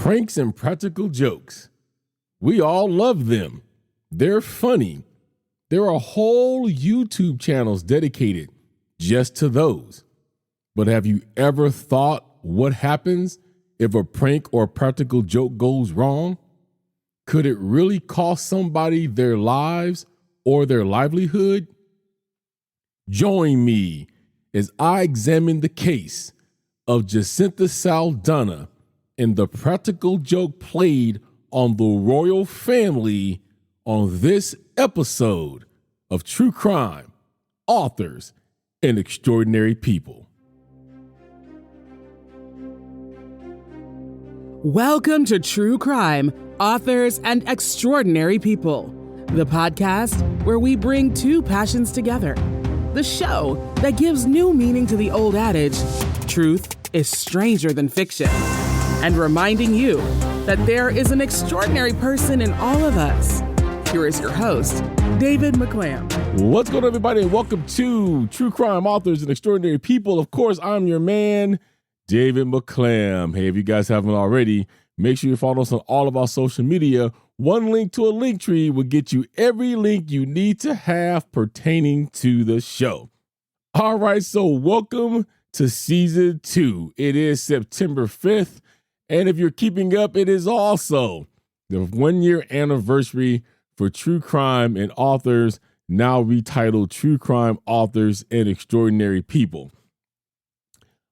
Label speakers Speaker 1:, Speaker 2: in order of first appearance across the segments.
Speaker 1: Pranks and practical jokes. We all love them. They're funny. There are whole YouTube channels dedicated just to those. But have you ever thought what happens if a prank or practical joke goes wrong? Could it really cost somebody their lives or their livelihood? Join me as I examine the case of Jacintha Saldanha and the practical joke played on the royal family on this episode of True Crime, Authors, and Extraordinary People.
Speaker 2: Welcome to True Crime, Authors, and Extraordinary People, the podcast where we bring two passions together. The show that gives new meaning to the old adage, truth is stranger than fiction, and reminding you that there is an extraordinary person in all of us. Here is your host, David McClam.
Speaker 1: What's going on, everybody, and welcome to True Crime, Authors, and Extraordinary People. Of course, I'm your man, David McClam. Hey, if you guys haven't already, make sure you follow us on all of our social media. One link to a link tree will get you every link you need to have pertaining to the show. All right, so welcome to season 2. It is September 5th, and if you're keeping up, it is also the 1-year anniversary for True Crime and Authors, now retitled True Crime, Authors, and Extraordinary People.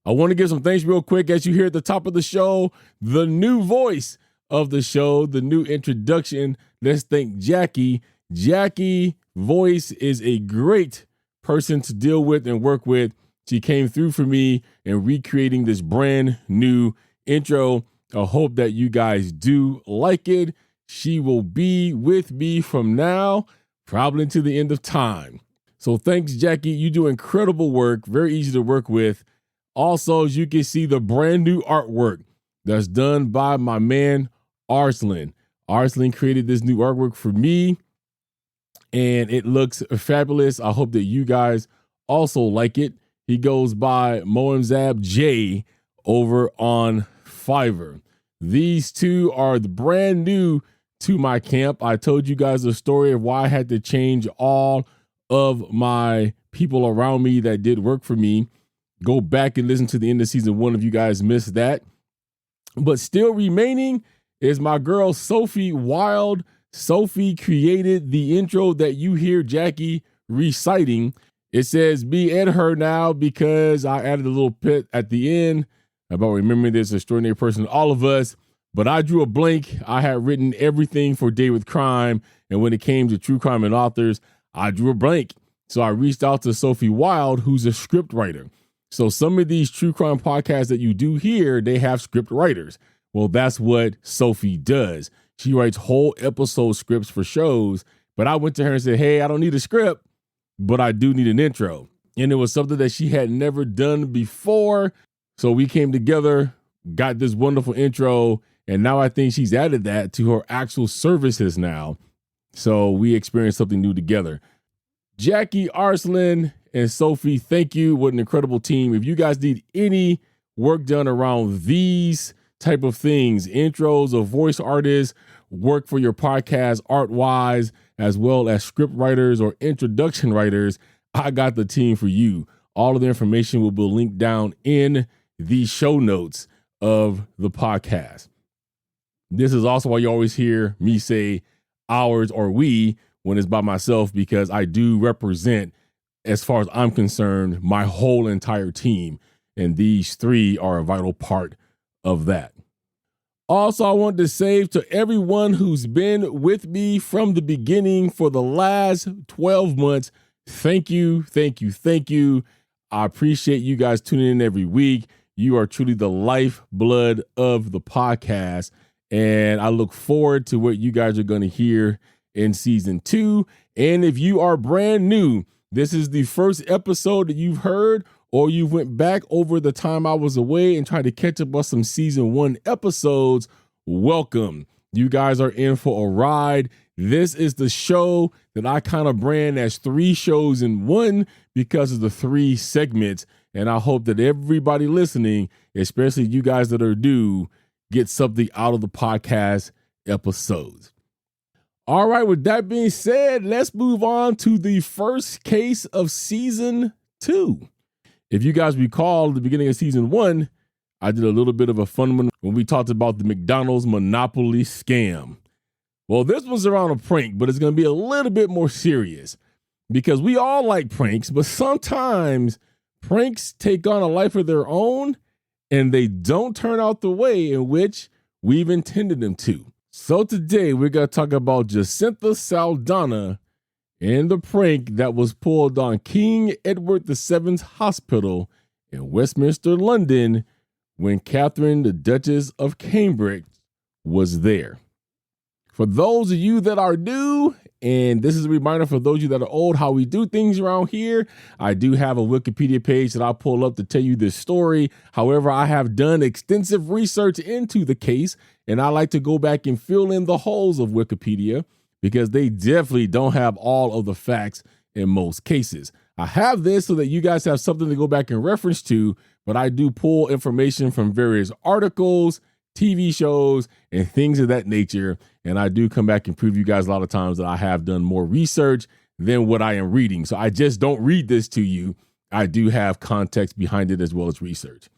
Speaker 1: I want to give some thanks real quick. As you hear at the top of the show, the new voice of the show, the new introduction. Let's thank Jackie. Jackie voice is a great person to deal with and work with. She came through for me in recreating this brand new intro. I hope that you guys do like it. She will be with me from now, probably to the end of time. So thanks, Jackie. You do incredible work, very easy to work with. Also, as you can see, the brand new artwork that's done by my man, Arslan. Arslan created this new artwork for me, and it looks fabulous. I hope that you guys also like it. He goes by Moemzab J over on Fiverr. These two are the brand new to my camp. I told you guys the story of why I had to change all of my people around me that did work for me. Go back and listen to the end of season 1 if you guys missed that. But still remaining is my girl, Sophie Wild. Sophie created the intro that you hear Jackie reciting. It says me and her now because I added a little bit at the end about remembering this extraordinary person, all of us. But I drew a blank. I had written everything for Day with Crime. And when it came to True Crime and Authors, I drew a blank. So I reached out to Sophie Wild, who's a script writer. So some of these true crime podcasts that you do hear, they have script writers. Well, that's what Sophie does. She writes whole episode scripts for shows. But I went to her and said, hey, I don't need a script, but I do need an intro. And it was something that she had never done before. So we came together, got this wonderful intro. And now I think she's added that to her actual services now. So we experienced something new together. Jackie, Arslan, and Sophie, thank you. What an incredible team. If you guys need any work done around these type of things, intros of voice artists, work for your podcast art-wise, as well as script writers or introduction writers, I got the team for you. All of the information will be linked down in the show notes of the podcast. This is also why you always hear me say ours or we when it's by myself, because I do represent, as far as I'm concerned, my whole entire team. And these three are a vital part of that. Also, I want to say to everyone who's been with me from the beginning for the last 12 months, thank you, thank you, thank you. I appreciate you guys tuning in every week. You are truly the lifeblood of the podcast. And I look forward to what you guys are going to hear in season 2. And if you are brand new, this is the first episode that you've heard, or you went back over the time I was away and tried to catch up on some season 1 episodes, welcome. You guys are in for a ride. This is the show that I kind of brand as 3 shows in 1 because of the 3 segments. And I hope that everybody listening, especially you guys that are new, get something out of the podcast episodes. All right, with that being said, let's move on to the first case of season 2. If you guys recall, at the beginning of season 1, I did a little bit of a fun one when we talked about the McDonald's Monopoly scam. Well, this one's around a prank, but it's going to be a little bit more serious because we all like pranks, but sometimes pranks take on a life of their own and they don't turn out the way in which we've intended them to. So today we're going to talk about Jacintha Saldanha and the prank that was pulled on King Edward VII's Hospital in Westminster, London, when Catherine, the Duchess of Cambridge, was there. For those of you that are new, and this is a reminder for those of you that are old, how we do things around here, I do have a Wikipedia page that I'll pull up to tell you this story. However, I have done extensive research into the case, and I like to go back and fill in the holes of Wikipedia because they definitely don't have all of the facts in most cases. I have this so that you guys have something to go back and reference to, but I do pull information from various articles, TV shows, and things of that nature. And I do come back and prove you guys a lot of times that I have done more research than what I am reading. So I just don't read this to you. I do have context behind it as well as research.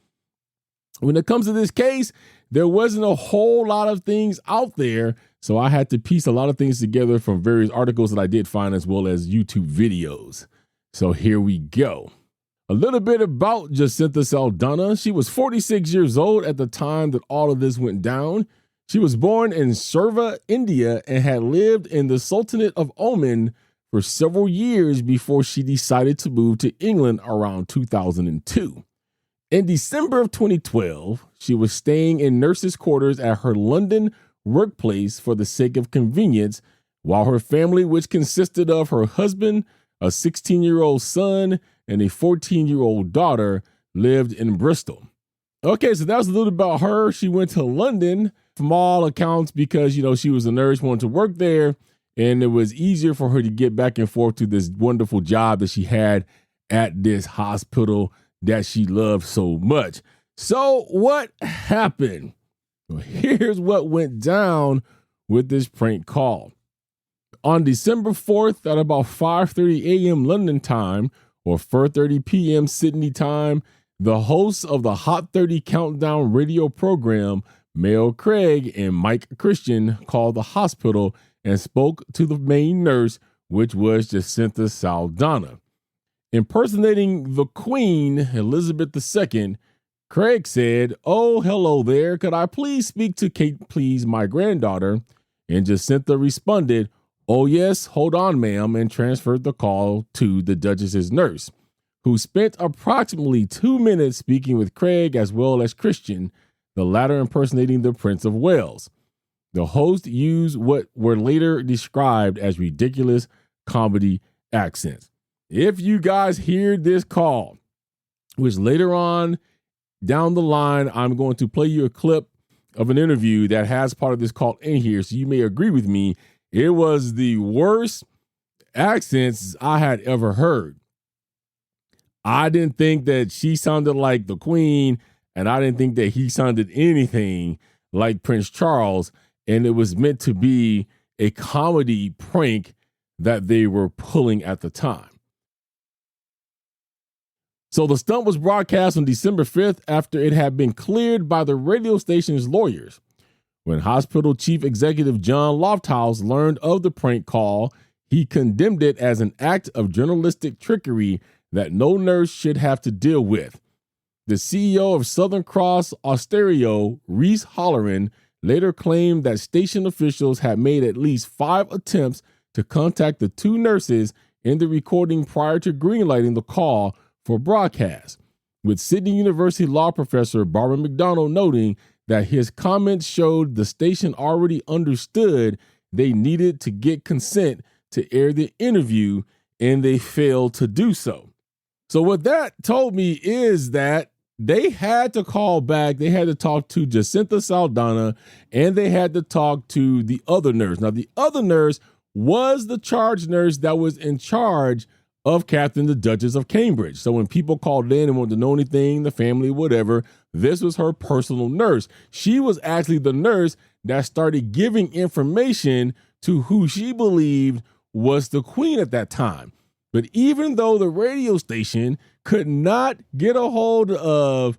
Speaker 1: When it comes to this case, there wasn't a whole lot of things out there. So I had to piece a lot of things together from various articles that I did find as well as YouTube videos. So here we go. A little bit about Jacintha Saldanha. She was 46 years old at the time that all of this went down. She was born in Surva, India, and had lived in the Sultanate of Oman for several years before she decided to move to England around 2002. In December of 2012, she was staying in nurses' quarters at her London workplace for the sake of convenience, while her family, which consisted of her husband, a 16-year-old son, and a 14-year-old daughter, lived in Bristol. Okay, so that was a little about her. She went to London from all accounts because, she was a nurse, wanted to work there, and it was easier for her to get back and forth to this wonderful job that she had at this hospital that she loved so much. So what happened? Well, here's what went down with this prank call. On December 4th at about 5:30 a.m. London time or 4:30 p.m. Sydney time, the hosts of the Hot 30 Countdown radio program, Mel Craig and Mike Christian, called the hospital and spoke to the main nurse, which was Jacintha Saldanha. Impersonating the Queen, Elizabeth II, Craig said, "Oh, hello there. Could I please speak to Kate, please, my granddaughter?" And Jacintha responded, "Oh, yes, hold on, ma'am," and transferred the call to the Duchess's nurse, who spent approximately 2 minutes speaking with Craig as well as Christian, the latter impersonating the Prince of Wales. The host used what were later described as ridiculous comedy accents. If you guys hear this call, which later on down the line, I'm going to play you a clip of an interview that has part of this call in here, so you may agree with me, it was the worst accents I had ever heard. I didn't think that she sounded like the Queen, and I didn't think that he sounded anything like Prince Charles, and it was meant to be a comedy prank that they were pulling at the time. So the stunt was broadcast on December 5th after it had been cleared by the radio station's lawyers. When hospital chief executive John Lofthouse learned of the prank call, he condemned it as an act of journalistic trickery that no nurse should have to deal with. The CEO of Southern Cross Austereo, Reese Holleran, later claimed that station officials had made at least 5 attempts to contact the 2 nurses in the recording prior to greenlighting the call for broadcast, with Sydney University law professor Barbara McDonald noting that his comments showed the station already understood they needed to get consent to air the interview, and they failed to do so. So what that told me is that they had to call back, they had to talk to Jacintha Saldanha, and they had to talk to the other nurse. Now, the other nurse was the charge nurse that was in charge of Catherine, the Duchess of Cambridge. So when people called in and wanted to know anything, the family, whatever, this was her personal nurse. She was actually the nurse that started giving information to who she believed was the queen at that time. But even though the radio station could not get a hold of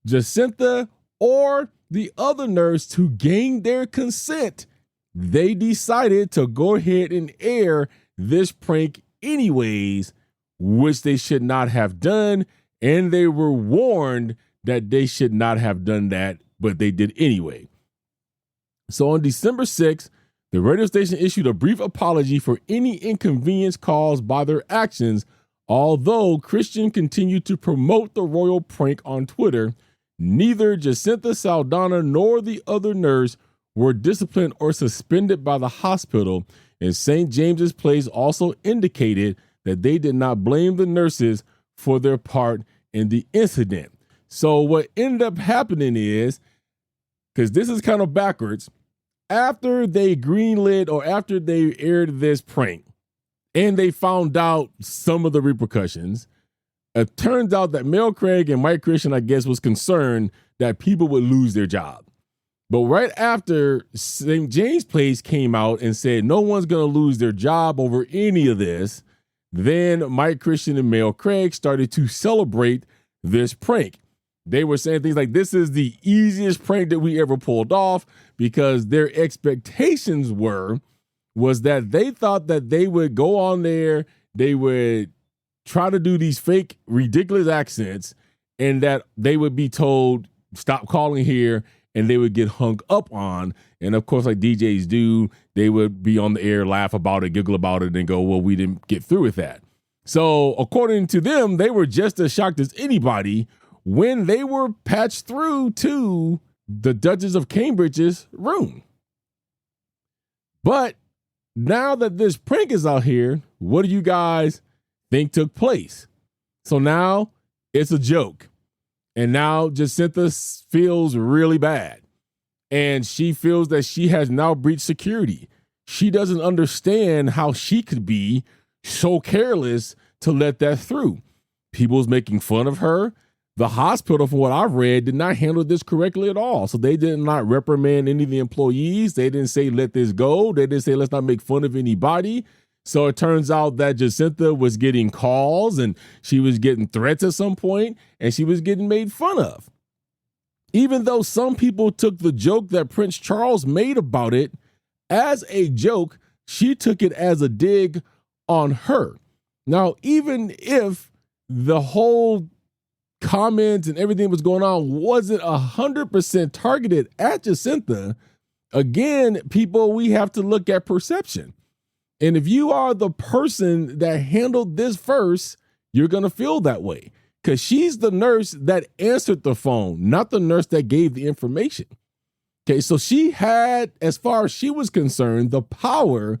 Speaker 1: Jacintha or the other nurse to gain their consent, they decided to go ahead and air this prank anyways, which they should not have done. And they were warned that they should not have done that, but they did anyway. So on December 6th, the radio station issued a brief apology for any inconvenience caused by their actions, although Christian continued to promote the royal prank on Twitter. Neither Jacintha Saldanha nor the other nurse were disciplined or suspended by the hospital, and St. James's Place also indicated that they did not blame the nurses for their part in the incident. So what ended up happening is, because this is kind of backwards, after they greenlit or after they aired this prank and they found out some of the repercussions, it turns out that Mel Craig and Mike Christian, I guess, was concerned that people would lose their job. But right after St. James Place came out and said no one's going to lose their job over any of this, then Mike Christian and Mel Craig started to celebrate this prank. They were saying things like, this is the easiest prank that we ever pulled off, because their expectations was that they thought that they would go on there, they would try to do these fake, ridiculous accents, and that they would be told, stop calling here, and they would get hung up on. And of course, like DJs do, they would be on the air, laugh about it, giggle about it, and go, well, we didn't get through with that. So according to them, they were just as shocked as anybody when they were patched through to the Duchess of Cambridge's room. But now that this prank is out here, what do you guys think took place? So now it's a joke. And now Jacintha feels really bad. And she feels that she has now breached security. She doesn't understand how she could be so careless to let that through. People's making fun of her. The hospital, from what I've read, did not handle this correctly at all. So they did not reprimand any of the employees. They didn't say, let this go. They didn't say, let's not make fun of anybody. So it turns out that Jacintha was getting calls and she was getting threats at some point, and she was getting made fun of. Even though some people took the joke that Prince Charles made about it as a joke, she took it as a dig on her. Now, even if the whole comments and everything was going on wasn't 100% targeted at Jacintha, again, people, we have to look at perception. And if you are the person that handled this first, you're going to feel that way, because she's the nurse that answered the phone, not the nurse that gave the information. Okay, so she had, as far as she was concerned, the power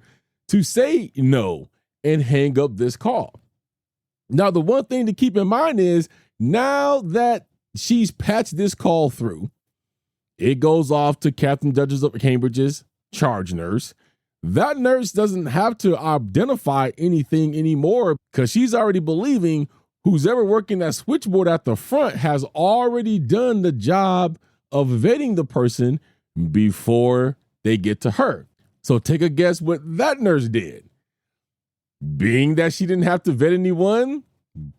Speaker 1: to say no and hang up this call. Now, the one thing to keep in mind is, now that she's patched this call through, it goes off to Catherine, Duchess of Cambridge's charge nurse. That nurse doesn't have to identify anything anymore, because she's already believing who's ever working that switchboard at the front has already done the job of vetting the person before they get to her. So take a guess what that nurse did. Being that she didn't have to vet anyone,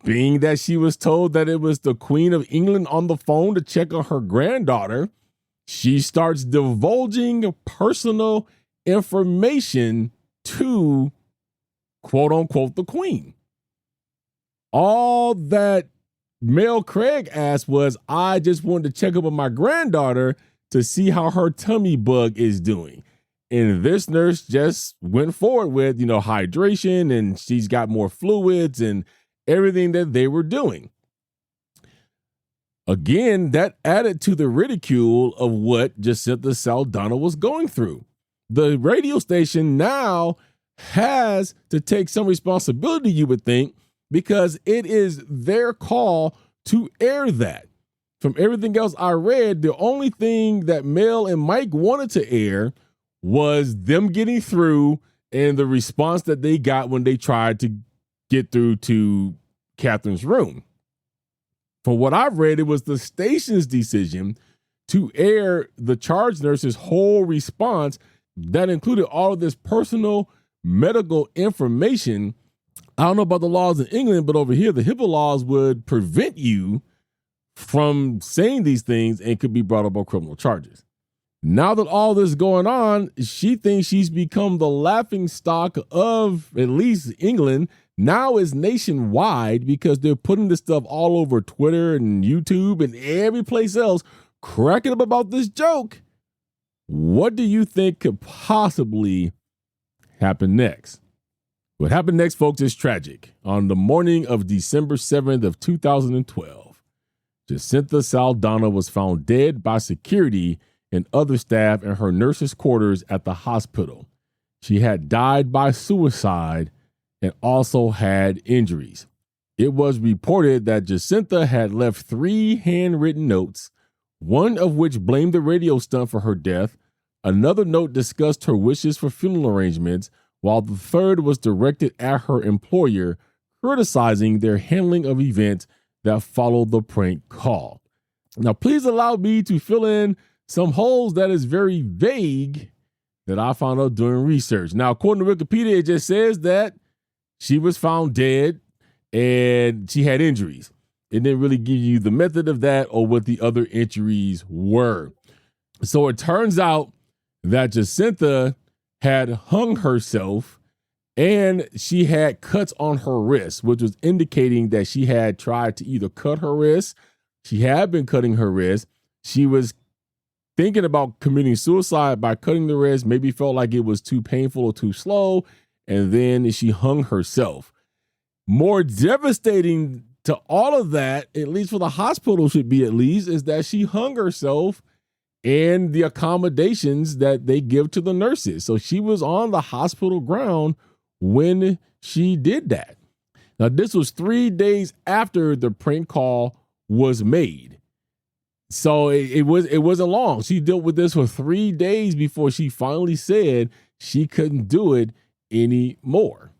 Speaker 1: being that she was told that it was the Queen of England on the phone to check on her granddaughter, she starts divulging personal information to, quote unquote, the Queen. All that Mel Craig asked was, I just wanted to check up on my granddaughter to see how her tummy bug is doing. And this nurse just went forward with, hydration, and she's got more fluids and everything that they were doing. Again, that added to the ridicule of what Jacintha Saldanha was going through. The radio station now has to take some responsibility, you would think, because it is their call to air that. From everything else I read, the only thing that Mel and Mike wanted to air was them getting through and the response that they got when they tried to get through to Catherine's room. From what I've read, it was the station's decision to air the charge nurse's whole response that included all of this personal medical information. I don't know about the laws in England, but over here, the HIPAA laws would prevent you from saying these things and could be brought up on criminal charges. Now that all this is going on, she thinks she's become the laughing stock of at least England. Now it's nationwide because they're putting this stuff all over Twitter and YouTube and every place else, cracking up about this joke. What do you think could possibly happen next? What happened next, folks, is tragic. On the morning of December 7th of 2012, Jacintha Saldanha was found dead by security and other staff in her nurse's quarters at the hospital. She had died by suicide and also had injuries. It was reported that Jacintha had left 3 handwritten notes, one of which blamed the radio stunt for her death. Another note discussed her wishes for funeral arrangements, while the third was directed at her employer, criticizing their handling of events that followed the prank call. Now, please allow me to fill in some holes that is very vague that I found out during research. Now, according to Wikipedia, it just says that she was found dead and she had injuries. It didn't really give you the method of that or what the other injuries were. So it turns out that Jacintha had hung herself and she had cuts on her wrist, which was indicating that she had tried to either cut her wrist. She had been cutting her wrist. She was thinking about committing suicide by cutting the wrist, maybe felt like it was too painful or too slow, and then she hung herself. More devastating to all of that, at least for the hospital should be at least, is that she hung herself in the accommodations that they give to the nurses. So she was on the hospital ground when she did that. Now, this was 3 days after the prank call was made. So it wasn't long. She dealt with this for 3 days before she finally said she couldn't do it anymore.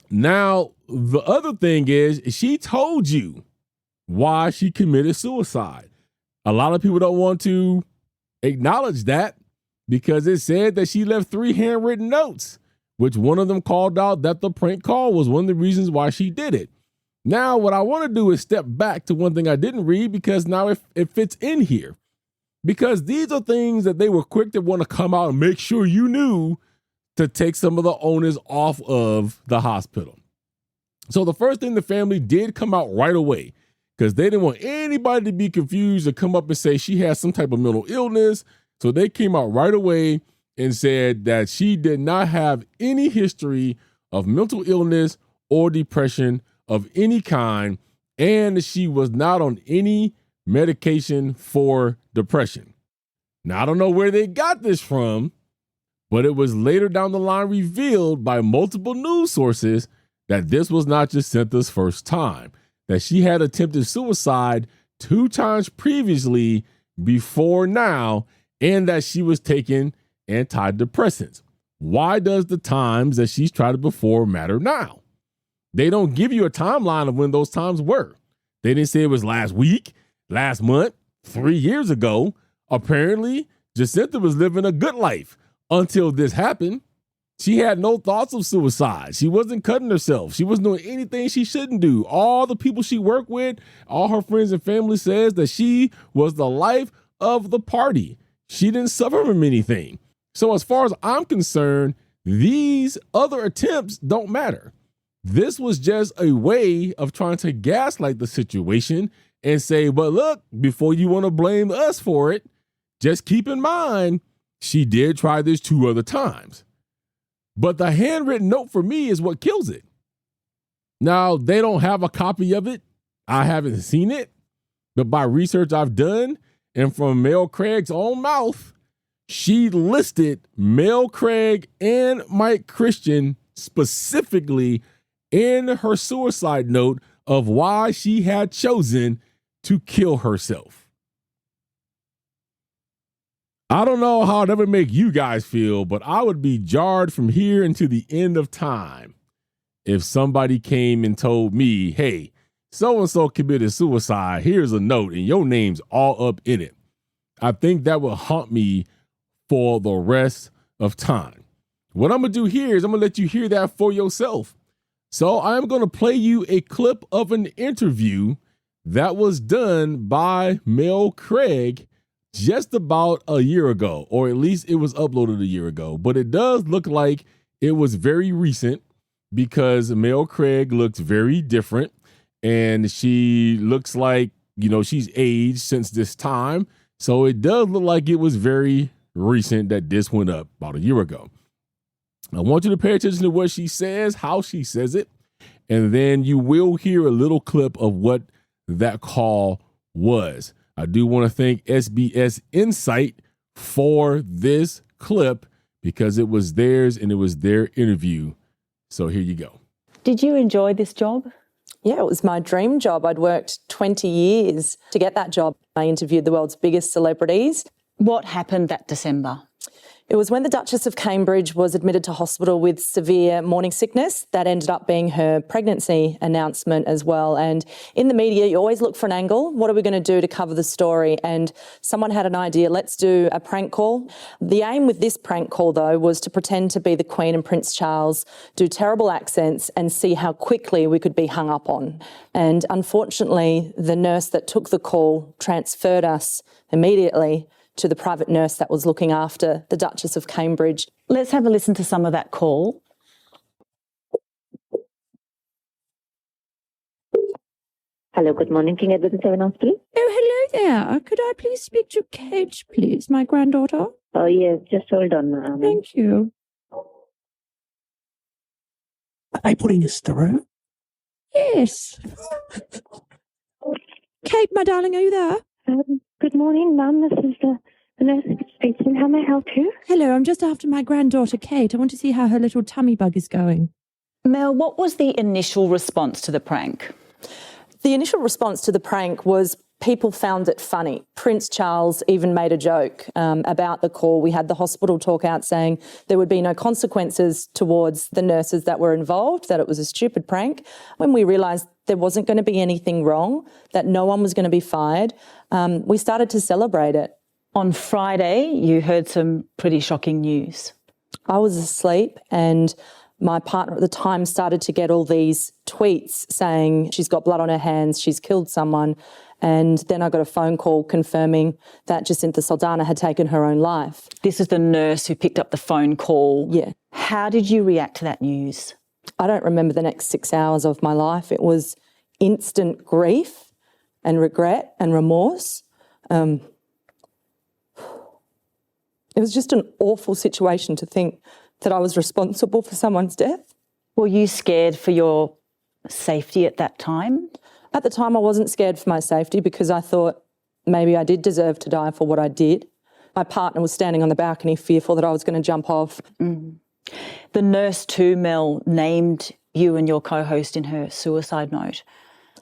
Speaker 1: Now, the other thing is she told you why she committed suicide. A lot of people don't want to acknowledge that because it said that she left 3 handwritten notes, which one of them called out that the prank call was one of the reasons why she did it. Now, what I want to do is step back to one thing I didn't read because now it fits in here. Because these are things that they were quick to want to come out and make sure you knew to take some of the onus off of the hospital. So the first thing the family did come out right away because they didn't want anybody to be confused or come up and say she has some type of mental illness. So they came out right away and said that she did not have any history of mental illness or depression of any kind, and she was not on any medication for depression. Now, I don't know where they got this from, but it was later down the line revealed by multiple news sources that this was not Jacintha's first time, that she had attempted suicide 2 times previously before now, and that she was taking antidepressants. Why does the times that she's tried it before matter now? They don't give you a timeline of when those times were. They didn't say it was last week, last month, 3 years ago. Apparently, Jacintha was living a good life until this happened. She had no thoughts of suicide. She wasn't cutting herself. She wasn't doing anything she shouldn't do. All the people she worked with, all her friends and family says that she was the life of the party. She didn't suffer from anything. So as far as I'm concerned, these other attempts don't matter. This was just a way of trying to gaslight the situation and say, but look, before you want to blame us for it, just keep in mind, she did try this 2 other times. But the handwritten note for me is what kills it. Now, they don't have a copy of it. I haven't seen it. But by research I've done, and from Mel Craig's own mouth, she listed Mel Craig and Mike Christian specifically in her suicide note of why she had chosen to kill herself. I don't know how it ever make you guys feel, but I would be jarred from here into the end of time if somebody came and told me, hey, so-and-so committed suicide, here's a note, and your name's all up in it. I think that would haunt me for the rest of time. What I'm going to do here is I'm going to let you hear that for yourself. So I'm going to play you a clip of an interview that was done by Mel Craig just about a year ago, or at least it was uploaded a year ago. But it does look like it was very recent because Mel Craig looks very different. And she looks like, she's aged since this time. So it does look like it was very recent that this went up about a year ago. I want you to pay attention to what she says, how she says it, and then you will hear a little clip of what that call was. I do want to thank SBS Insight for this clip because it was theirs and it was their interview. So here you go.
Speaker 3: Did you enjoy this job?
Speaker 4: Yeah, it was my dream job. I'd worked 20 years to get that job. I interviewed the world's biggest celebrities.
Speaker 3: What happened that December?
Speaker 4: It was when the Duchess of Cambridge was admitted to hospital with severe morning sickness. That ended up being her pregnancy announcement as well. And in the media, you always look for an angle. What are we going to do to cover the story? And someone had an idea, let's do a prank call. The aim with this prank call, though, was to pretend to be the Queen and Prince Charles, do terrible accents and see how quickly we could be hung up on. And unfortunately, the nurse that took the call transferred us immediately to the private nurse that was looking after the Duchess of Cambridge.
Speaker 3: Let's have a listen to some of that call.
Speaker 5: Hello, good morning. King Edward VII Hospital.
Speaker 6: Oh, hello there. Could I please speak to Kate, please, my granddaughter?
Speaker 5: Oh, yes, just hold on, ma'am.
Speaker 6: Thank you.
Speaker 7: Are they putting us through?
Speaker 6: Yes. Kate, my darling, are you there?
Speaker 5: Good morning, ma'am. This is the nurse speaking. How may I help you?
Speaker 6: Hello, I'm just after my granddaughter, Kate. I want to see how her little tummy bug is going.
Speaker 3: Mel, what was the initial response to the prank?
Speaker 4: The initial response to the prank was people found it funny. Prince Charles even made a joke about the call. We had the hospital talk out saying there would be no consequences towards the nurses that were involved, that it was a stupid prank. When we realised there wasn't going to be anything wrong, that no one was going to be fired, we started to celebrate it.
Speaker 3: On Friday, you heard some pretty shocking news.
Speaker 4: I was asleep and my partner at the time started to get all these tweets saying she's got blood on her hands, she's killed someone. And then I got a phone call confirming that Jacintha Saldanha had taken her own life.
Speaker 3: This is the nurse who picked up the phone call.
Speaker 4: Yeah.
Speaker 3: How did you react to that news?
Speaker 4: I don't remember the next 6 hours of my life. It was instant grief and regret and remorse. It was just an awful situation to think that I was responsible for someone's death.
Speaker 3: Were you scared for your safety at that time?
Speaker 4: At the time, I wasn't scared for my safety because I thought maybe I did deserve to die for what I did. My partner was standing on the balcony fearful that I was going to jump off.
Speaker 3: The nurse too, Mel, named you and your co-host in her suicide note.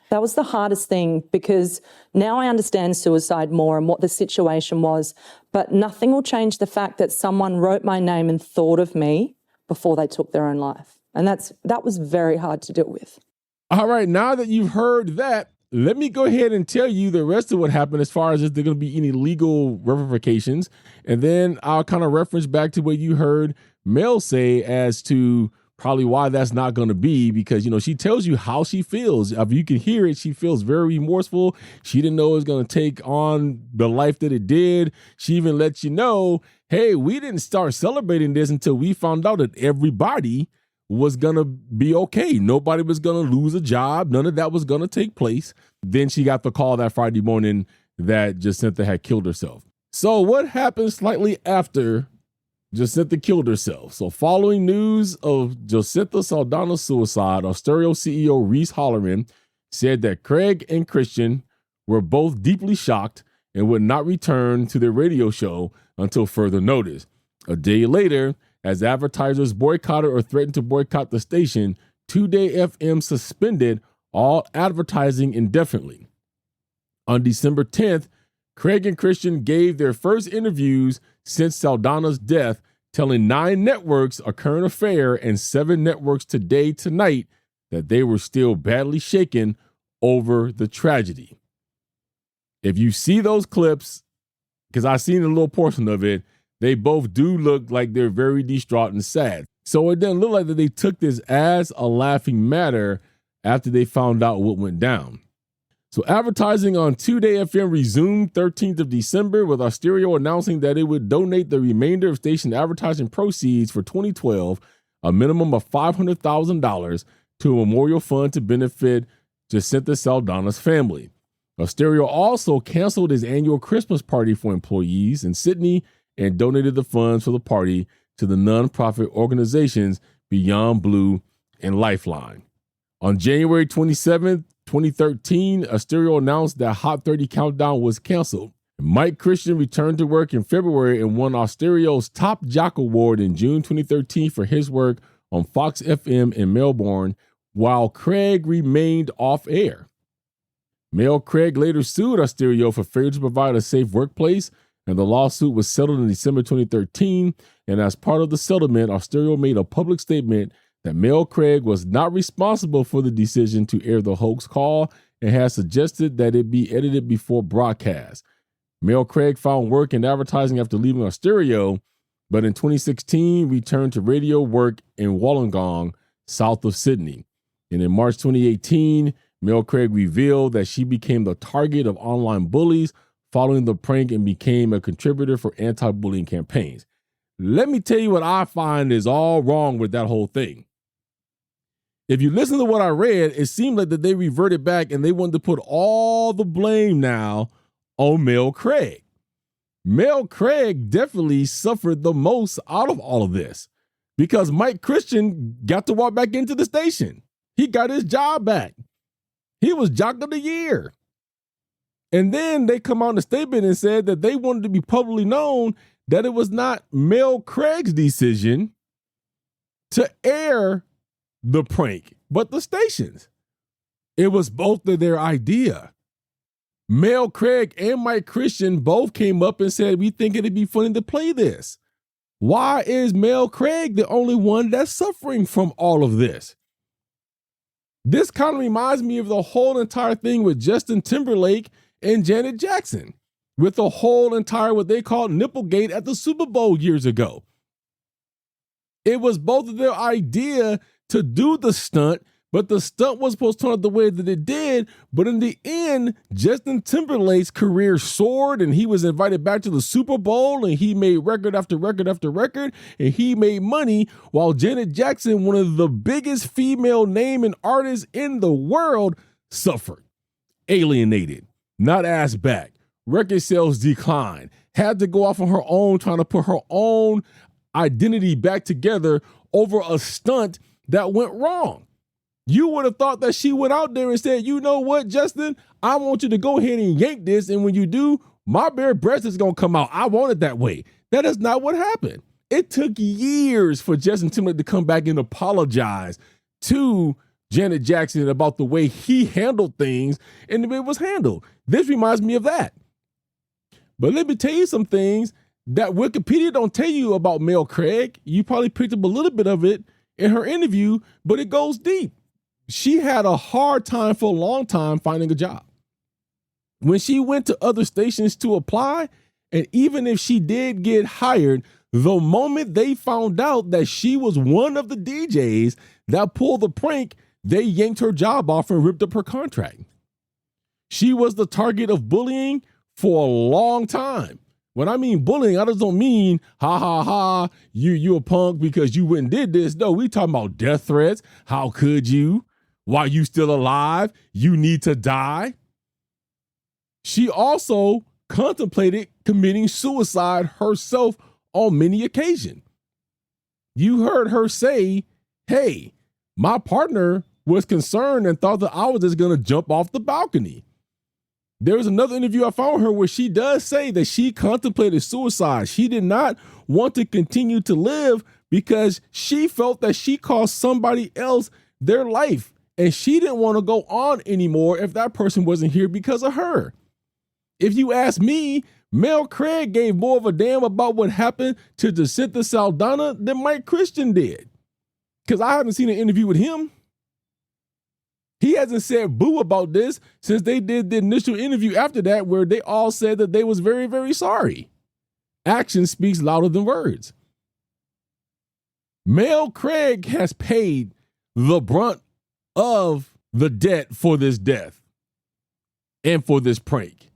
Speaker 4: That was the hardest thing because now I understand suicide more and what the situation was, but nothing will change the fact that someone wrote my name and thought of me before they took their own life. And that was very hard to deal with.
Speaker 1: All right, now that you've heard that, let me go ahead and tell you the rest of what happened as far as if there going to be any legal ramifications. And then I'll kind of reference back to what you heard Mel say as to probably why that's not going to be, because, she tells you how she feels. If you can hear it, she feels very remorseful. She didn't know it was going to take on the life that it did. She even lets you know, hey, we didn't start celebrating this until we found out that everybody was going to be okay. Nobody was going to lose a job. None of that was going to take place. Then she got the call that Friday morning that Jacintha had killed herself. So what happened slightly after Jacintha killed herself? So following news of Jacintha Saldanha's suicide, Austereo CEO Reese Hollerman said that Craig and Christian were both deeply shocked and would not return to their radio show until further notice. A day later, as advertisers boycotted or threatened to boycott the station, 2Day FM suspended all advertising indefinitely. On December 10th, Craig and Christian gave their first interviews since Saldanha's death, telling 9 networks A Current Affair and 7 networks Today Tonight that they were still badly shaken over the tragedy. If you see those clips, because I seen a little portion of it, they both do look like they're very distraught and sad. So it doesn't look like that they took this as a laughing matter after they found out what went down. So advertising on 2-Day FM resumed 13th of December with our stereo announcing that it would donate the remainder of station advertising proceeds for 2012, a minimum of $500,000, to a memorial fund to benefit Jacintha Saldanha's family. Stereo also canceled his annual Christmas party for employees in Sydney and donated the funds for the party to the nonprofit organizations Beyond Blue and Lifeline. On January 27th, 2013, Stereo announced that Hot 30 Countdown was canceled. Mike Christian returned to work in February and won Stereo's Top Jock Award in June 2013 for his work on Fox FM in Melbourne, while Craig remained off air. Mel Craig later sued Stereo for failure to provide a safe workplace, and the lawsuit was settled in December 2013. And as part of the settlement, Stereo made a public statement that Mel Craig was not responsible for the decision to air the hoax call and has suggested that it be edited before broadcast. Mel Craig found work in advertising after leaving Stereo, but in 2016 returned to radio work in Wollongong, south of Sydney. And in March 2018, Mel Craig revealed that she became the target of online bullies following the prank and became a contributor for anti-bullying campaigns. Let me tell you what I find is all wrong with that whole thing. If you listen to what I read, it seemed like that they reverted back and they wanted to put all the blame now on Mel Craig. Mel Craig definitely suffered the most out of all of this because Mike Christian got to walk back into the station. He got his job back. He was Jock of the Year. And then they come out in a statement and said that they wanted to be publicly known that it was not Mel Craig's decision to air the prank, but the station's. It was both of their idea. Mel Craig and Mike Christian both came up and said, we think it'd be funny to play this. Why is Mel Craig the only one that's suffering from all of this? This kind of reminds me of the whole entire thing with Justin Timberlake and Janet Jackson, with the whole entire what they called Nipplegate at the Super Bowl years ago. It was both of their idea to do the stunt, but the stunt was supposed to turn out the way that it did. But in the end, Justin Timberlake's career soared and he was invited back to the Super Bowl and he made record after record after record and he made money, while Janet Jackson, one of the biggest female name and artists in the world, suffered, alienated, not asked back, record sales declined, had to go off on her own, trying to put her own identity back together over a stunt that went wrong. You would have thought that she went out there and said, you know what, Justin, I want you to go ahead and yank this. And when you do, my bare breast is going to come out. I want it that way. That is not what happened. It took years for Justin Timberlake to come back and apologize to Janet Jackson about the way he handled things and the way it was handled. This reminds me of that. But let me tell you some things that Wikipedia don't tell you about Mel Craig. You probably picked up a little bit of it in her interview, but it goes deep. She had a hard time for a long time finding a job. When she went to other stations to apply, and even if she did get hired, the moment they found out that she was one of the DJs that pulled the prank, they yanked her job off and ripped up her contract. She was the target of bullying for a long time. When I mean bullying, I just don't mean, ha, ha, ha, you a punk because you went and did this. No, we talking about death threats. How could you? Why you still alive? You need to die. She also contemplated committing suicide herself on many occasions. You heard her say, hey, my partner was concerned and thought that I was just going to jump off the balcony. There was another interview I found her where she does say that she contemplated suicide. She did not want to continue to live because she felt that she cost somebody else their life. And she didn't want to go on anymore if that person wasn't here because of her. If you ask me, Mel Craig gave more of a damn about what happened to Jacintha Saldanha than Mike Christian did. Because I haven't seen an interview with him. He hasn't said boo about this since they did the initial interview after that, where they all said that they was very, very sorry. Action speaks louder than words. Mel Craig has paid the brunt of the debt for this death and for this prank.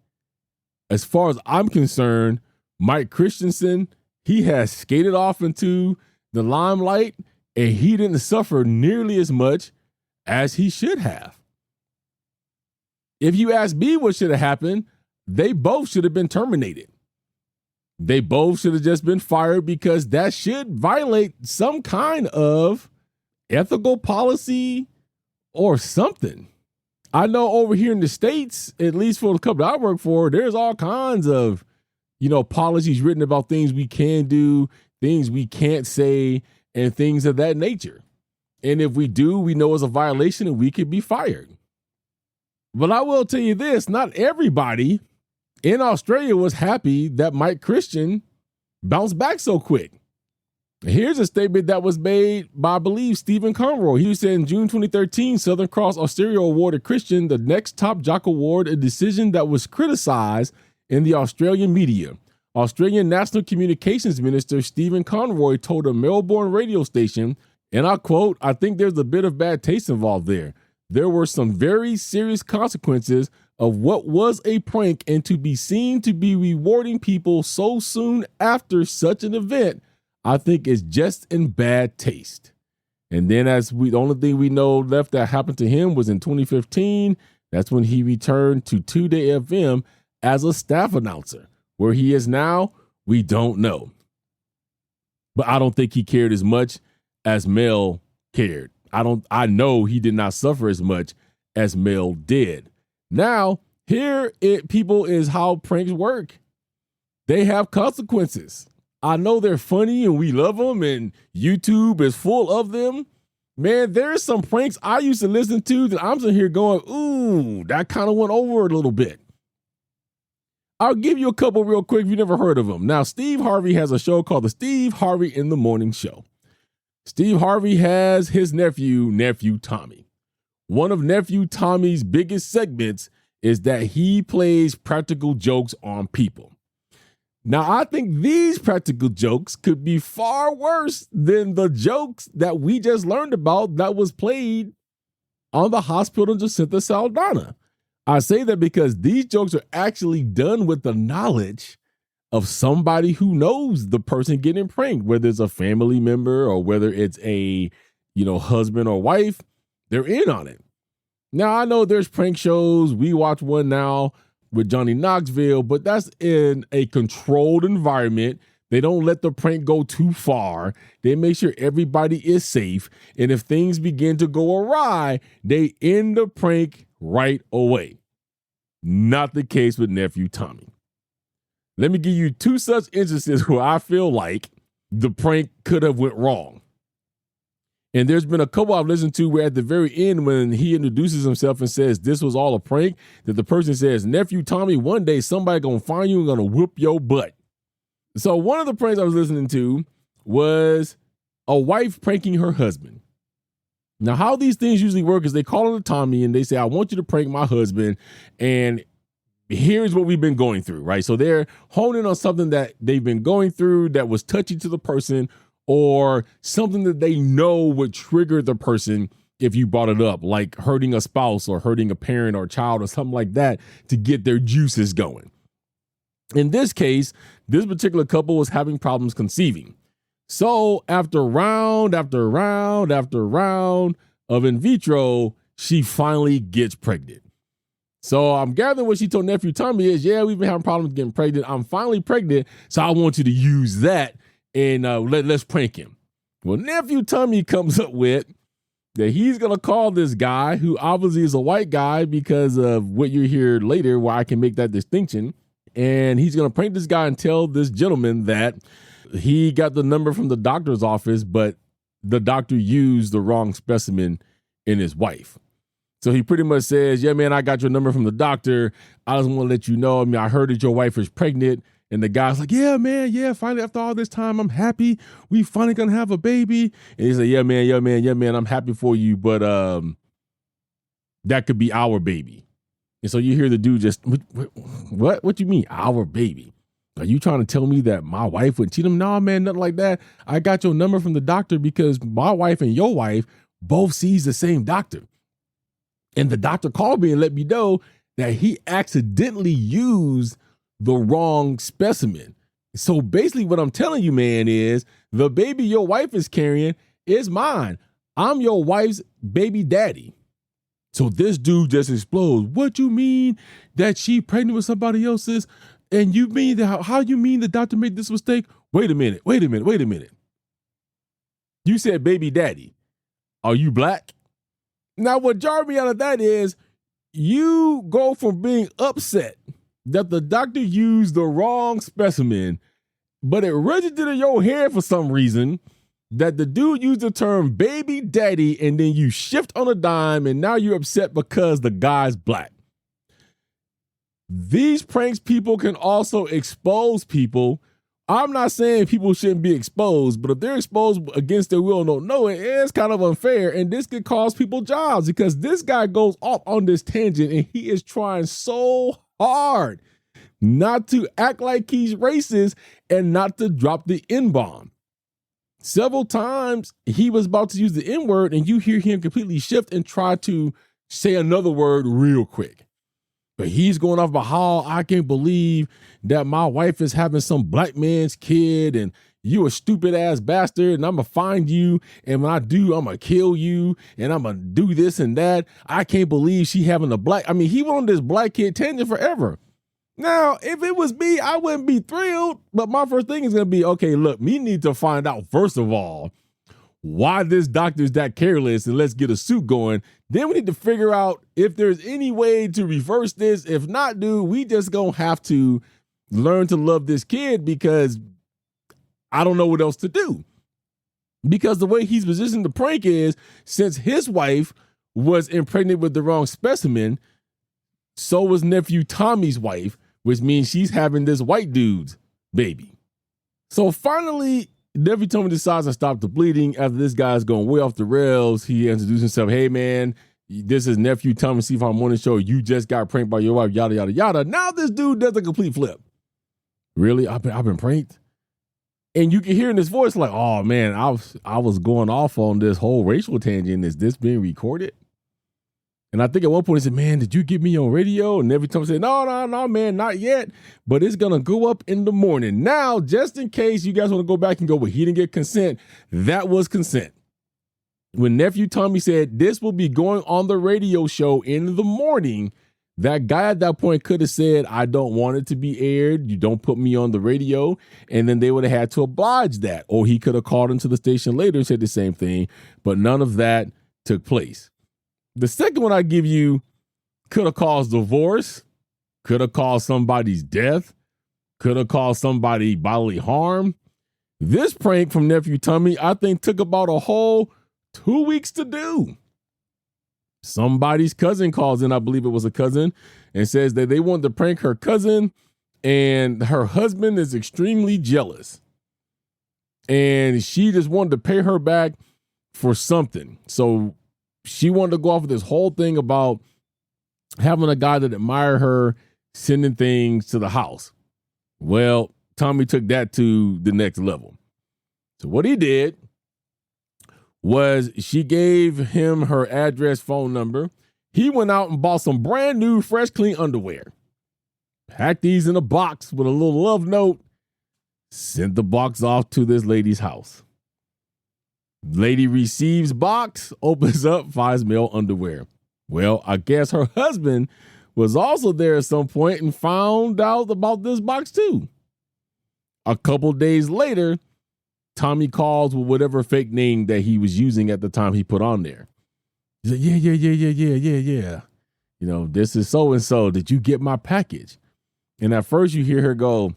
Speaker 1: As far as I'm concerned, Mike Christensen, he has skated off into the limelight and he didn't suffer nearly as much as he should have. If you ask me what should have happened, they both should have been terminated. They both should have just been fired because that should violate some kind of ethical policy or something. I know over here in the States, at least for the company I work for, there's all kinds of, policies written about things we can do, things we can't say, and things of that nature. And if we do, we know it's a violation and we could be fired. But I will tell you this, not everybody in Australia was happy that Mike Christian bounced back so quick. Here's a statement that was made by, I believe, Stephen Conroy. He said in June 2013, Southern Cross Australia awarded Christian the next Top Jock Award, a decision that was criticized in the Australian media. Australian National Communications Minister Stephen Conroy told a Melbourne radio station, and I quote, "I think there's a bit of bad taste involved there. There were some very serious consequences of what was a prank, and to be seen to be rewarding people so soon after such an event, I think is just in bad taste." And then the only thing we know left that happened to him was in 2015. That's when he returned to 2Day FM as a staff announcer. Where he is now, we don't know. But I don't think he cared as much as Mel cared. I know he did not suffer as much as Mel did. Now, people is how pranks work. They have consequences. I know they're funny and we love them and YouTube is full of them. Man, there's some pranks I used to listen to that I'm sitting here going, ooh, that kind of went over a little bit. I'll give you a couple real quick if you've never heard of them. Now, Steve Harvey has a show called The Steve Harvey in the Morning Show. Steve Harvey has his nephew Tommy. One of nephew Tommy's biggest segments is that he plays practical jokes on people. Now, I think these practical jokes could be far worse than the jokes that we just learned about that was played on the hospital Jacintha Saldanha. I say that because these jokes are actually done with the knowledge of somebody who knows the person getting pranked, whether it's a family member or whether it's a, husband or wife, they're in on it. Now, I know there's prank shows. We watch one now with Johnny Knoxville, but that's in a controlled environment. They don't let the prank go too far. They make sure everybody is safe. And if things begin to go awry, they end the prank right away. Not the case with nephew Tommy. Let me give you two such instances where I feel like the prank could have went wrong. And there's been a couple I've listened to where at the very end, when he introduces himself and says this was all a prank, that the person says, nephew Tommy, one day somebody gonna find you and gonna whoop your butt. So one of the pranks I was listening to was a wife pranking her husband. Now, how these things usually work is they call on Tommy and they say, I want you to prank my husband. And here's what we've been going through, right? So they're honing on something that they've been going through that was touchy to the person, or something that they know would trigger the person if you brought it up, like hurting a spouse or hurting a parent or a child or something like that to get their juices going. In this case, this particular couple was having problems conceiving. So after round after round after round of in vitro, she finally gets pregnant. So I'm gathering what she told nephew Tommy is, yeah, we've been having problems getting pregnant. I'm finally pregnant, so I want you to use that and let's prank him. Well, nephew Tommy comes up with that he's going to call this guy, who obviously is a white guy because of what you hear later, where I can make that distinction. And he's going to prank this guy and tell this gentleman that he got the number from the doctor's office, but the doctor used the wrong specimen in his wife. So he pretty much says, yeah, man, I got your number from the doctor. I just want to let you know. I mean, I heard that your wife is pregnant. And the guy's like, yeah, man, yeah, finally, after all this time, I'm happy. We finally gonna have a baby. And he's like, yeah, man, I'm happy for you, but that could be our baby. And so you hear the dude just, what you mean, our baby? Are you trying to tell me that my wife would cheat him? No, man, nothing like that. I got your number from the doctor because my wife and your wife both sees the same doctor. And the doctor called me and let me know that he accidentally used the wrong specimen. So basically what I'm telling you, man, is the baby your wife is carrying is mine. I'm your wife's baby daddy. So this dude just explodes. What you mean that she pregnant with somebody else's? And you mean that, how you mean the doctor made this mistake? Wait a minute. You said baby daddy. Are you black? Now what jarred me out of that is you go from being upset that the doctor used the wrong specimen, but it registered in your head for some reason that the dude used the term baby daddy, and then you shift on a dime and now you're upset because the guy's black. These pranks people can also expose people. I'm not saying people shouldn't be exposed, but if they're exposed against their will and don't know it, it's kind of unfair. And this could cost people jobs because this guy goes off on this tangent and he is trying so hard not to act like he's racist and not to drop the N-bomb. Several times he was about to use the N-word and you hear him completely shift and try to say another word real quick. But he's going off about how I can't believe that my wife is having some black man's kid and you a stupid ass bastard and I'm going to find you. And when I do, I'm going to kill you and I'm going to do this and that. I can't believe she having a black. I mean, he went on this black kid tangent forever. Now, if it was me, I wouldn't be thrilled. But my first thing is going to be, okay, look, we need to find out, first of all, why this doctor's that careless, and let's get a suit going. Then we need to figure out if there's any way to reverse this. If not, dude, we just gonna have to learn to love this kid because I don't know what else to do. Because the way he's positioned the prank is, since his wife was impregnated with the wrong specimen, so was nephew Tommy's wife, which means she's having this white dude's baby. So finally, nephew Tommy decides to stop the bleeding after this guy's going way off the rails. He introduced himself. Hey, man, this is nephew Tommy, Steve Harvey Morning Show. You just got pranked by your wife, yada, yada, yada. Now this dude does a complete flip. Really? I've been pranked? And you can hear in his voice like, oh, man, I was going off on this whole racial tangent. Is this being recorded? And I think at one point he said, man, did you get me on radio? And every time I said, no, man, not yet. But it's going to go up in the morning. Now, just in case you guys want to go back and go, well, he didn't get consent. That was consent. When nephew Tommy said this will be going on the radio show in the morning, that guy at that point could have said, I don't want it to be aired. You don't put me on the radio. And then they would have had to oblige that. Or he could have called into the station later and said the same thing. But none of that took place. The second one I give you could have caused divorce, could have caused somebody's death, could have caused somebody bodily harm. This prank from nephew Tommy, I think, took about a whole 2 weeks to do. Somebody's cousin calls in, I believe it was a cousin, and says that they wanted to prank her cousin and her husband is extremely jealous. And she just wanted to pay her back for something. So she wanted to go off with this whole thing about having a guy that admired her sending things to the house. Well, Tommy took that to the next level. So what he did was she gave him her address, phone number. He went out and bought some brand new, fresh, clean underwear. Packed these in a box with a little love note. Sent the box off to this lady's house. Lady receives box, opens up, finds male underwear. Well, I guess her husband was also there at some point and found out about this box too. A couple days later, Tommy calls with whatever fake name that he was using at the time he put on there. He's like, yeah. You know, this is so-and-so. Did you get my package? And at first you hear her go,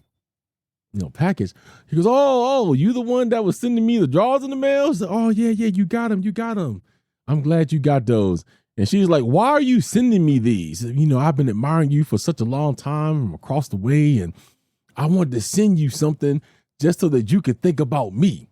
Speaker 1: package. He goes, oh, you the one that was sending me the drawers in the mail? So, oh, yeah, you got them. I'm glad you got those. And she's like, why are you sending me these? You know, I've been admiring you for such a long time from across the way, and I wanted to send you something just so that you could think about me.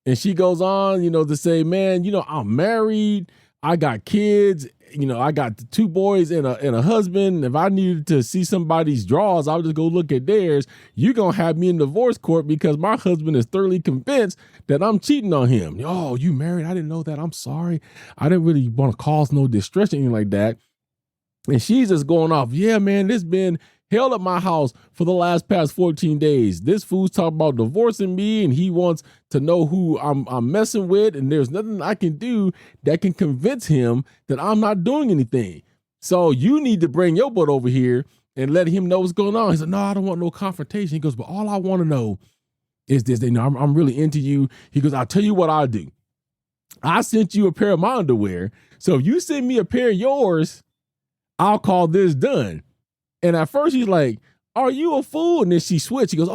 Speaker 1: And she goes on, you know, to say, man, you know, I'm married, I got kids, you know, I got 2 boys and a husband. If I needed to see somebody's drawers, I'll just go look at theirs. You're going to have me in divorce court because my husband is thoroughly convinced that I'm cheating on him. Oh, you married? I didn't know that. I'm sorry. I didn't really want to cause no distress or anything like that. And she's just going off, yeah, man, this been held at my house for the past 14 days. This fool's talking about divorcing me, and he wants to know who I'm messing with, and there's nothing I can do that can convince him that I'm not doing anything. So you need to bring your butt over here and let him know what's going on. He said, no, I don't want no confrontation. He goes, but all I want to know is this. You know, I'm really into you. He goes, I'll tell you what I'll do. I sent you a pair of my underwear. So if you send me a pair of yours, I'll call this done. And at first he's like, are you a fool? And then she switched. She goes,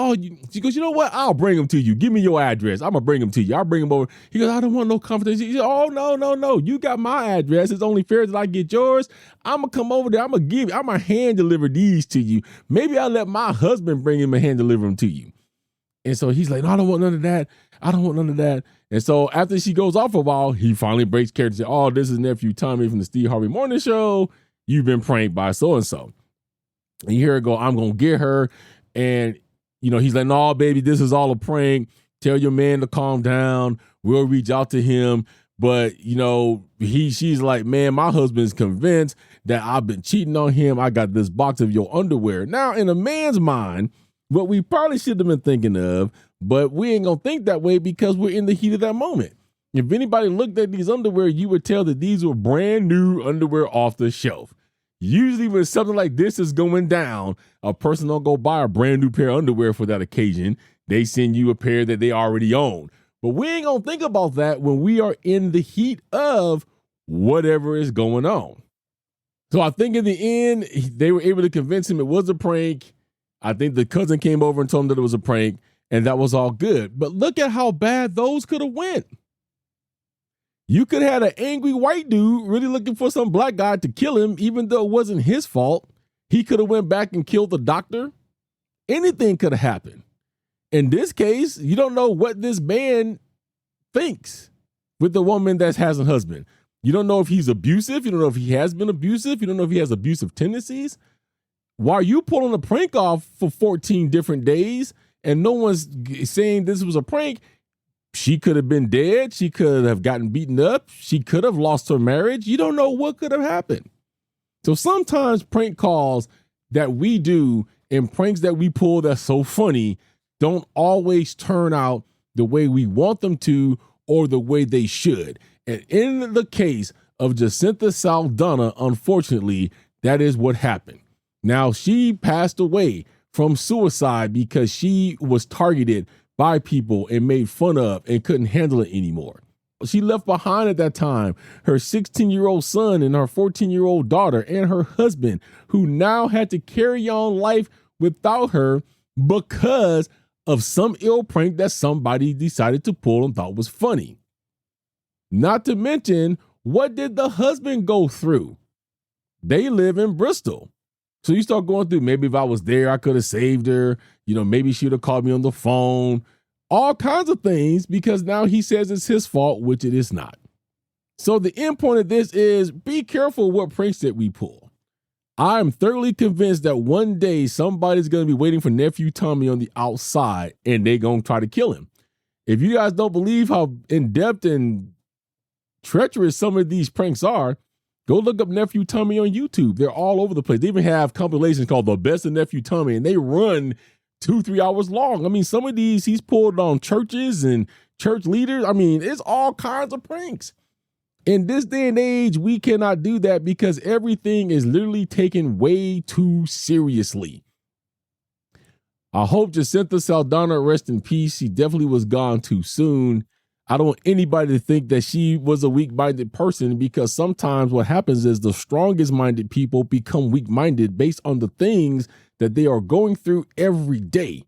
Speaker 1: she goes, you know what? I'll bring them to you. Give me your address. I'm going to bring them to you. I'll bring them over. He goes, I don't want no confrontation. He said, oh, no. You got my address. It's only fair that I get yours. I'm going to come over there. I'm going to hand deliver these to you. Maybe I'll let my husband bring him and hand deliver them to you. And so he's like, no, I don't want none of that. I don't want none of that. And so after she goes off a while, he finally breaks character and says, oh, this is nephew Tommy from the Steve Harvey Morning Show. You've been pranked by so-and-so. And you hear her go, I'm going to get her. And, you know, he's like, no, baby, this is all a prank. Tell your man to calm down. We'll reach out to him. But, you know, she's like, man, my husband's convinced that I've been cheating on him. I got this box of your underwear. Now, in a man's mind, what we probably should have been thinking of, but we ain't going to think that way because we're in the heat of that moment. If anybody looked at these underwear, you would tell that these were brand new underwear off the shelf. Usually when something like this is going down, a person don't go buy a brand new pair of underwear for that occasion. They send you a pair that they already own. But we ain't going to think about that when we are in the heat of whatever is going on. So I think in the end, they were able to convince him it was a prank. I think the cousin came over and told him that it was a prank, and that was all good. But look at how bad those could have went. You could have had an angry white dude really looking for some black guy to kill him, even though it wasn't his fault. He could have went back and killed the doctor. Anything could have happened. In this case, you don't know what this man thinks with the woman that has a husband. You don't know if he's abusive. You don't know if he has been abusive. You don't know if he has abusive tendencies. Why are you pulling a prank off for 14 different days and no one's saying this was a prank? She could have been dead. She could have gotten beaten up. She could have lost her marriage. You don't know what could have happened. So sometimes prank calls that we do and pranks that we pull that's so funny don't always turn out the way we want them to or the way they should. And in the case of Jacintha Saldanha, unfortunately, that is what happened. Now, she passed away from suicide because she was targeted by people and made fun of and couldn't handle it anymore. She left behind at that time her 16-year-old son and her 14-year-old daughter and her husband, who now had to carry on life without her because of some ill prank that somebody decided to pull and thought was funny. Not to mention, what did the husband go through? They live in Bristol. So you start going through, maybe if I was there, I could have saved her. You know, maybe she would have called me on the phone. All kinds of things, because now he says it's his fault, which it is not. So the end point of this is be careful what pranks that we pull. I'm thoroughly convinced that one day somebody's going to be waiting for nephew Tommy on the outside and they're going to try to kill him. If you guys don't believe how in-depth and treacherous some of these pranks are, go look up Nephew Tommy on YouTube. They're all over the place. They even have compilations called The Best of Nephew Tommy, and they run 2-3 hours long. I mean, some of these he's pulled on churches and church leaders. I mean, it's all kinds of pranks. In this day and age, we cannot do that because everything is literally taken way too seriously. I hope Jacintha Saldanha rest in peace. She definitely was gone too soon. I don't want anybody to think that she was a weak-minded person, because sometimes what happens is the strongest-minded people become weak-minded based on the things that they are going through every day.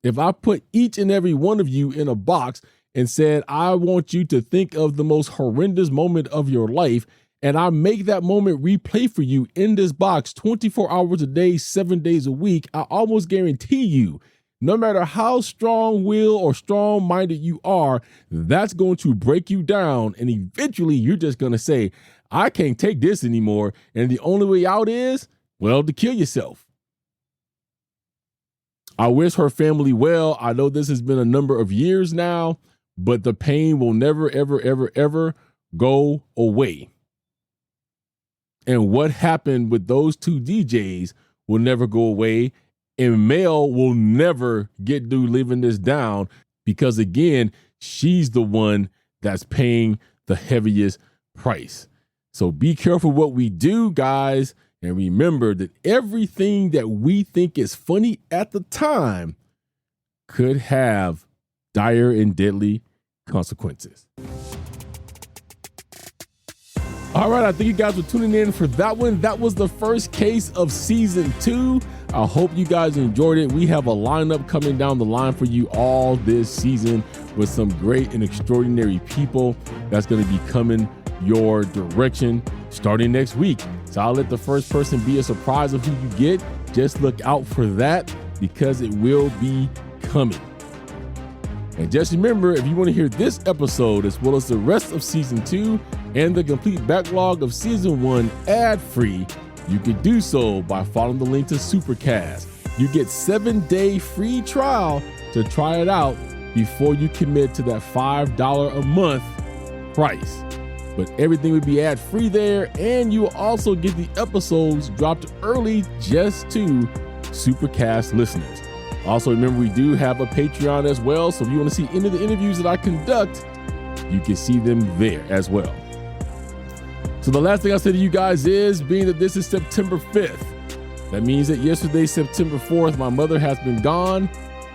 Speaker 1: If I put each and every one of you in a box and said, I want you to think of the most horrendous moment of your life And I make that moment replay for you in this box 24 hours a day, 7 days a week. I almost guarantee you, no matter how strong-willed or strong-minded you are, that's going to break you down. And eventually you're just going to say, I can't take this anymore. And the only way out is, well, to kill yourself. I wish her family well. I know this has been a number of years now, but the pain will never, ever, ever, ever go away. And what happened with those two DJs will never go away. And Mel will never get through living this down because, again, she's the one that's paying the heaviest price. So be careful what we do, guys. And remember that everything that we think is funny at the time could have dire and deadly consequences. All right, I thank you guys for tuning in for that one. That was the first case of season 2. I hope you guys enjoyed it. We have a lineup coming down the line for you all this season with some great and extraordinary people that's going to be coming your direction starting next week. So I'll let the first person be a surprise of who you get. Just look out for that because it will be coming. And just remember, if you want to hear this episode as well as the rest of season 2 and the complete backlog of season 1 ad-free, you can do so by following the link to Supercast. You get 7-day free trial to try it out before you commit to that $5 a month price. But everything will be ad-free there, and you will also get the episodes dropped early just to Supercast listeners. Also, remember, we do have a Patreon as well, so if you want to see any of the interviews that I conduct, you can see them there as well. So the last thing I'll say to you guys is, being that this is September 5th, that means that yesterday, September 4th, my mother has been gone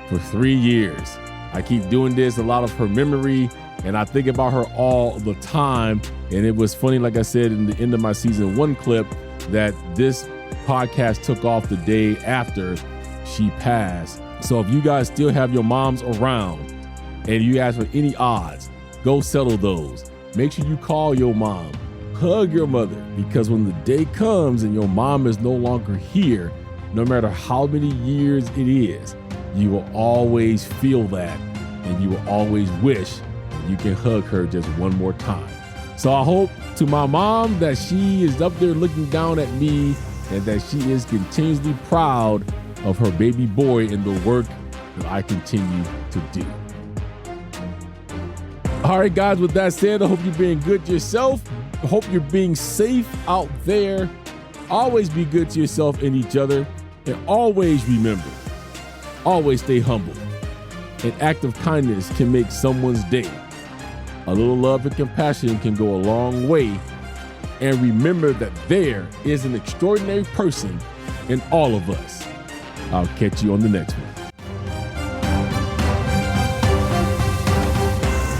Speaker 1: for 3 years. I keep doing this, a lot of her memory, and I think about her all the time. And it was funny, like I said in the end of my season 1 clip, that this podcast took off the day after she passed. So if you guys still have your moms around and you ask for any odds, go settle those. Make sure you call your mom, hug your mother, because when the day comes and your mom is no longer here, no matter how many years it is, you will always feel that, and you will always wish you can hug her just one more time. So I hope to my mom that she is up there looking down at me and that she is continuously proud of her baby boy and the work that I continue to do. All right, guys, with that said, I hope you're being good to yourself. I hope you're being safe out there. Always be good to yourself and each other. And always remember, always stay humble. An act of kindness can make someone's day. A little love and compassion can go a long way. And remember that there is an extraordinary person in all of us. I'll catch you on the next one.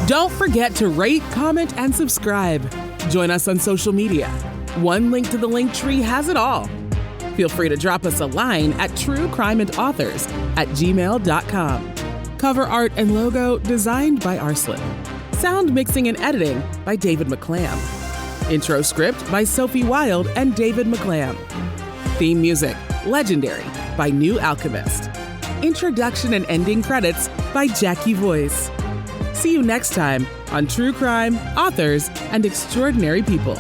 Speaker 2: Don't forget to rate, comment, and subscribe. Join us on social media. One link to the link tree has it all. Feel free to drop us a line at truecrimeandauthors@gmail.com. Cover art and logo designed by Arslan. Sound mixing and editing by David McClam. Intro script by Sophie Wild and David McClam. Theme music, Legendary, by New Alchemist. Introduction and ending credits by Jackie Voice. See you next time on True Crime, Authors, and Extraordinary People.